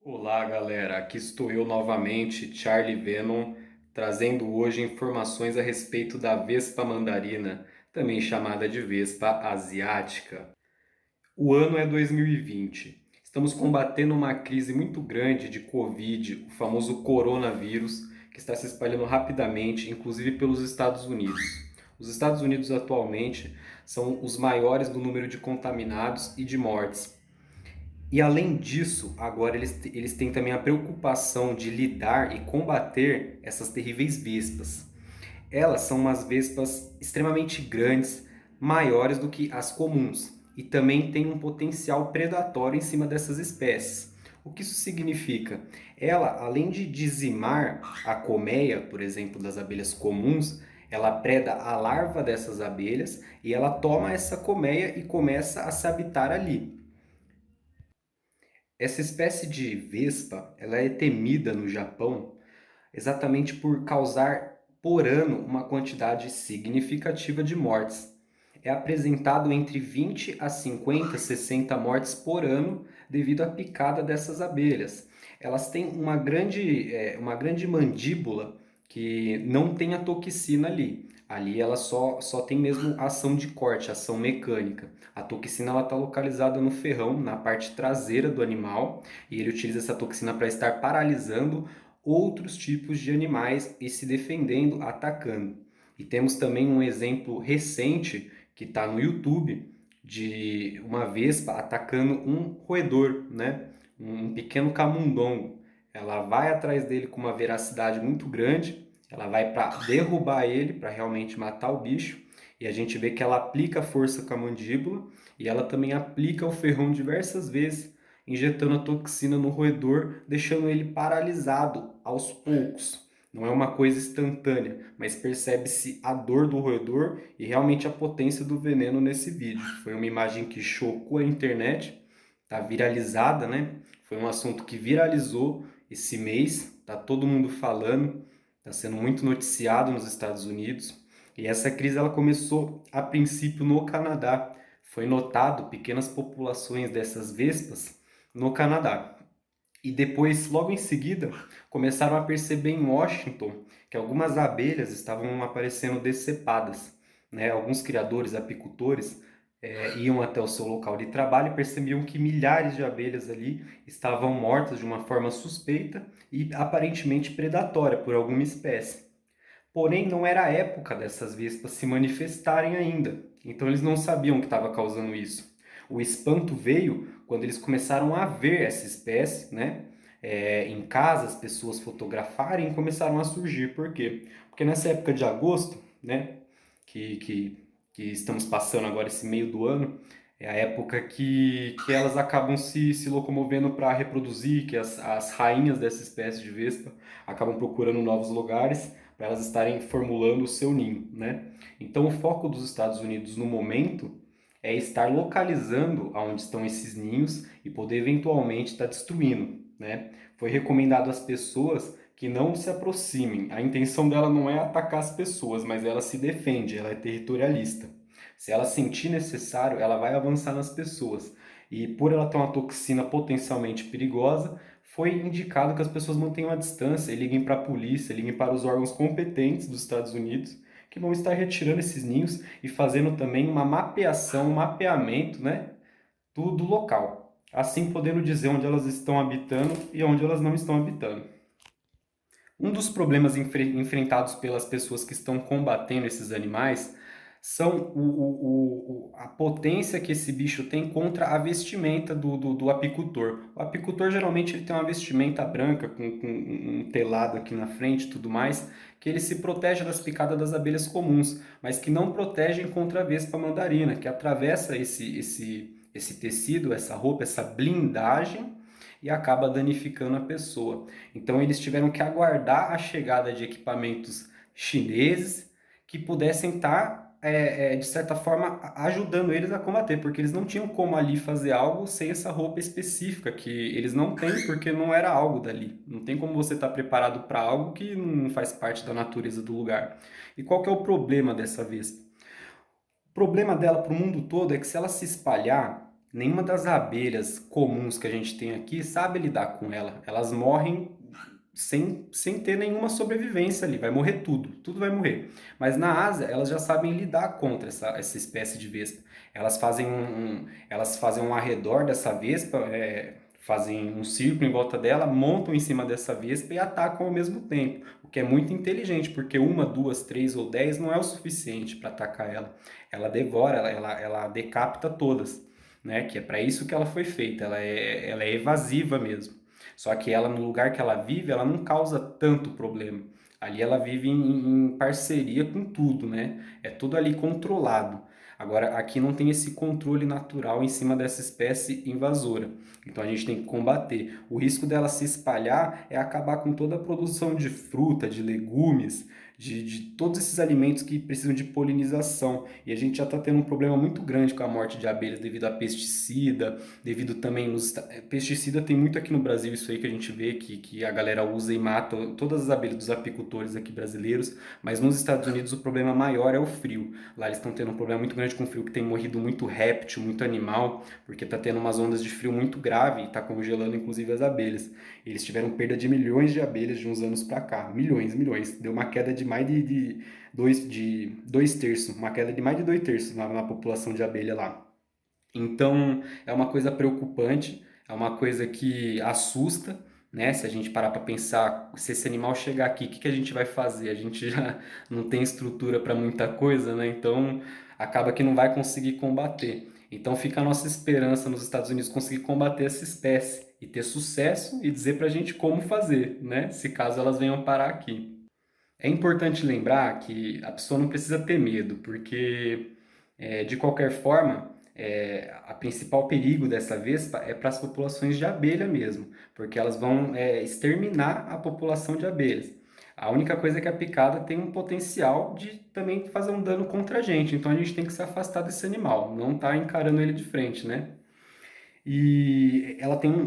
Olá, galera. Aqui estou eu novamente, Charlie Venom, trazendo hoje informações a respeito da Vespa mandarina, também chamada de Vespa asiática. O ano é 2020. Estamos combatendo uma crise muito grande de Covid, o famoso coronavírus, que está se espalhando rapidamente, inclusive pelos Estados Unidos. Os Estados Unidos atualmente são os maiores do número de contaminados e de mortes. E além disso, agora eles têm também a preocupação de lidar e combater essas terríveis vespas. Elas são umas vespas extremamente grandes, maiores do que as comuns, e também têm um potencial predatório em cima dessas espécies. O que isso significa? Ela, além de dizimar a colmeia, por exemplo, das abelhas comuns, ela preda a larva dessas abelhas e ela toma essa colmeia e começa a se habitar ali. Essa espécie de vespa, ela é temida no Japão exatamente por causar por ano uma quantidade significativa de mortes. É apresentado entre 20 a 50, 60 mortes por ano devido à picada dessas abelhas. Elas têm uma grande mandíbula que não tem a toxina ali. Ali ela só tem mesmo ação de corte, ação mecânica. A toxina está localizada no ferrão, na parte traseira do animal, e ele utiliza essa toxina para estar paralisando outros tipos de animais e se defendendo, atacando. E temos também um exemplo recente que está no YouTube de uma vespa atacando um roedor, né? Um pequeno camundongo. Ela vai atrás dele com uma veracidade muito grande, ela vai para derrubar ele, para realmente matar o bicho, e a gente vê que ela aplica força com a mandíbula e ela também aplica o ferrão diversas vezes, injetando a toxina no roedor, deixando ele paralisado aos poucos. Não é uma coisa instantânea, mas percebe-se a dor do roedor e realmente a potência do veneno nesse vídeo. Foi uma imagem que chocou a internet, tá viralizada, né? Foi um assunto que viralizou esse mês, tá todo mundo falando, tá sendo muito noticiado nos Estados Unidos. E essa crise ela começou a princípio no Canadá. Foi notado pequenas populações dessas vespas no Canadá. E depois, logo em seguida, começaram a perceber em Washington que algumas abelhas estavam aparecendo decepadas, né? Alguns criadores, apicultores, iam até o seu local de trabalho e percebiam que milhares de abelhas ali estavam mortas de uma forma suspeita e aparentemente predatória por alguma espécie. Porém, não era a época dessas vespas se manifestarem ainda, então eles não sabiam o que estava causando isso. O espanto veio quando eles começaram a ver essa espécie, né? Em casa, as pessoas fotografarem e começaram a surgir. Por quê? Porque nessa época de agosto, né? Que, que, que estamos passando agora, esse meio do ano, é a época que elas acabam se locomovendo para reproduzir, que as rainhas dessa espécie de vespa acabam procurando novos lugares para elas estarem formulando o seu ninho, né? Então o foco dos Estados Unidos no momento é estar localizando aonde estão esses ninhos e poder eventualmente estar destruindo, né? Foi recomendado às pessoas que não se aproximem. A intenção dela não é atacar as pessoas, mas ela se defende, ela é territorialista. Se ela sentir necessário, ela vai avançar nas pessoas. E por ela ter uma toxina potencialmente perigosa, foi indicado que as pessoas mantenham a distância e liguem para a polícia, liguem para os órgãos competentes dos Estados Unidos, que vão estar retirando esses ninhos e fazendo também uma mapeação, um mapeamento, né, do local. Assim podendo dizer onde elas estão habitando e onde elas não estão habitando. Um dos problemas enfrentados pelas pessoas que estão combatendo esses animais são a potência que esse bicho tem contra a vestimenta do apicultor. O apicultor geralmente ele tem uma vestimenta branca com um telado aqui na frente e tudo mais, que ele se protege das picadas das abelhas comuns, mas que não protegem contra a vespa mandarina, que atravessa esse tecido, essa roupa, essa blindagem e acaba danificando a pessoa. Então eles tiveram que aguardar a chegada de equipamentos chineses que pudessem estar, de certa forma, ajudando eles a combater, porque eles não tinham como ali fazer algo sem essa roupa específica, que eles não têm porque não era algo dali. Não tem como você estar preparado para algo que não faz parte da natureza do lugar. E qual que é o problema dessa vespa? O problema dela para o mundo todo é que se ela se espalhar, Nenhuma das abelhas comuns que a gente tem aqui sabe lidar com ela. Elas morrem sem ter nenhuma sobrevivência ali, vai morrer tudo, tudo vai morrer. Mas na Ásia, elas já sabem lidar contra essa espécie de vespa. Elas fazem um arredor dessa vespa, fazem um círculo em volta dela, montam em cima dessa vespa e atacam ao mesmo tempo, o que é muito inteligente, porque uma, duas, três ou 10 não é o suficiente para atacar ela. Ela devora, ela decapita todas, né? Que é para isso que ela foi feita, ela é evasiva mesmo. Só que ela, no lugar que ela vive, ela não causa tanto problema. Ali ela vive em parceria com tudo, né? É tudo ali controlado. Agora, aqui não tem esse controle natural em cima dessa espécie invasora. Então a gente tem que combater. O risco dela se espalhar é acabar com toda a produção de fruta, de legumes, de todos esses alimentos que precisam de polinização. E a gente já está tendo um problema muito grande com a morte de abelhas devido a pesticida, devido também pesticida tem muito aqui no Brasil, isso aí que a gente vê que a galera usa e mata todas as abelhas dos apicultores aqui brasileiros, mas nos Estados Unidos o problema maior é o frio. Lá eles estão tendo um problema muito grande com o frio, que tem morrido muito réptil, muito animal, porque está tendo umas ondas de frio muito grave e está congelando inclusive as abelhas. Eles tiveram perda de milhões de abelhas de uns anos para cá, milhões, milhões. Deu uma queda de mais de dois terços, uma queda de mais de dois terços na população de abelha lá. Então, é uma coisa preocupante, é uma coisa que assusta, né? Se a gente parar para pensar, se esse animal chegar aqui, o que que a gente vai fazer? A gente já não tem estrutura para muita coisa, né? Então, acaba que não vai conseguir combater. Então, fica a nossa esperança nos Estados Unidos conseguir combater essa espécie e ter sucesso e dizer para a gente como fazer, né? Se caso elas venham parar aqui. É importante lembrar que a pessoa não precisa ter medo, porque de qualquer forma, a principal perigo dessa vespa é para as populações de abelha mesmo, porque elas vão exterminar a população de abelhas. A única coisa é que a picada tem um potencial de também fazer um dano contra a gente, então a gente tem que se afastar desse animal, não tá encarando ele de frente, né? E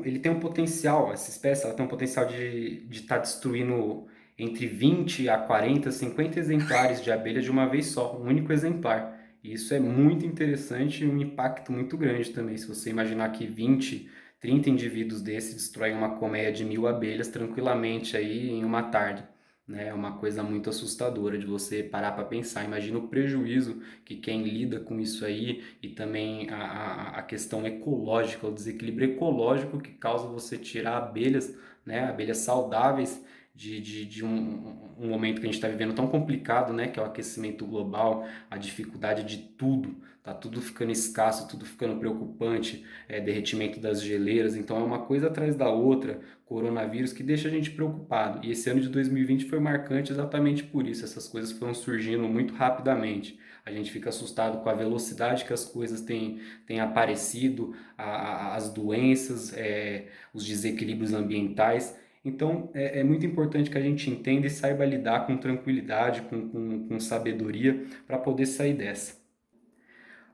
ele tem um potencial, essa espécie, ela tem um potencial de estar destruindo entre 20 a 40, 50 exemplares de abelha de uma vez só, um único exemplar. E isso é muito interessante e um impacto muito grande também. Se você imaginar que 20, 30 indivíduos desses destroem uma colmeia de 1.000 abelhas tranquilamente aí em uma tarde. Né? É uma coisa muito assustadora de você parar para pensar. Imagina o prejuízo que quem lida com isso aí e também a questão ecológica, o desequilíbrio ecológico que causa você tirar abelhas, né? Abelhas saudáveis de um momento que a gente está vivendo tão complicado, né? Que é o aquecimento global, a dificuldade de tudo. Tá tudo ficando escasso, tudo ficando preocupante, derretimento das geleiras. Então é uma coisa atrás da outra, coronavírus, que deixa a gente preocupado. E esse ano de 2020 foi marcante exatamente por isso. Essas coisas foram surgindo muito rapidamente. A gente fica assustado com a velocidade que as coisas têm aparecido, as doenças, os desequilíbrios ambientais. Então é muito importante que a gente entenda e saiba lidar com tranquilidade, com sabedoria, para poder sair dessa.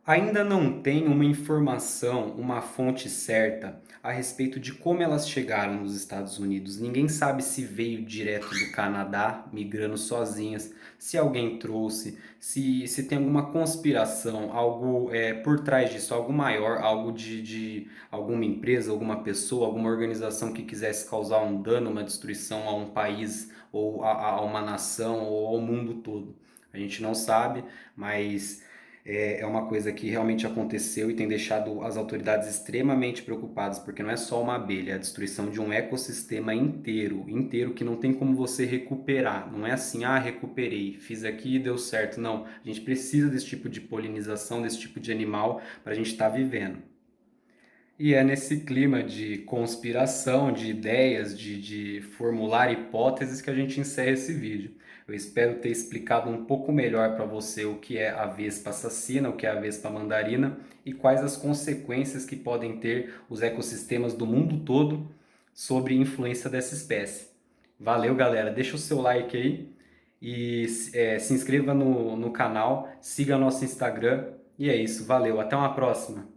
Ainda não tem uma informação, uma fonte certa a respeito de como elas chegaram nos Estados Unidos. Ninguém sabe se veio direto do Canadá, migrando sozinhas, se alguém trouxe, se tem alguma conspiração, algo por trás disso, algo maior, algo de alguma empresa, alguma pessoa, alguma organização que quisesse causar um dano, uma destruição a um país, ou a uma nação, ou ao mundo todo. A gente não sabe, mas é uma coisa que realmente aconteceu e tem deixado as autoridades extremamente preocupadas, porque não é só uma abelha, é a destruição de um ecossistema inteiro, inteiro que não tem como você recuperar. Não é assim, ah, recuperei, fiz aqui e deu certo. Não, a gente precisa desse tipo de polinização, desse tipo de animal para a gente estar vivendo. E é nesse clima de conspiração, de ideias, de formular hipóteses que a gente encerra esse vídeo. Eu espero ter explicado um pouco melhor para você o que é a vespa assassina, o que é a vespa mandarina e quais as consequências que podem ter os ecossistemas do mundo todo sobre a influência dessa espécie. Valeu, galera! Deixa o seu like aí e se inscreva no canal, siga nosso Instagram. E é isso, valeu, até uma próxima!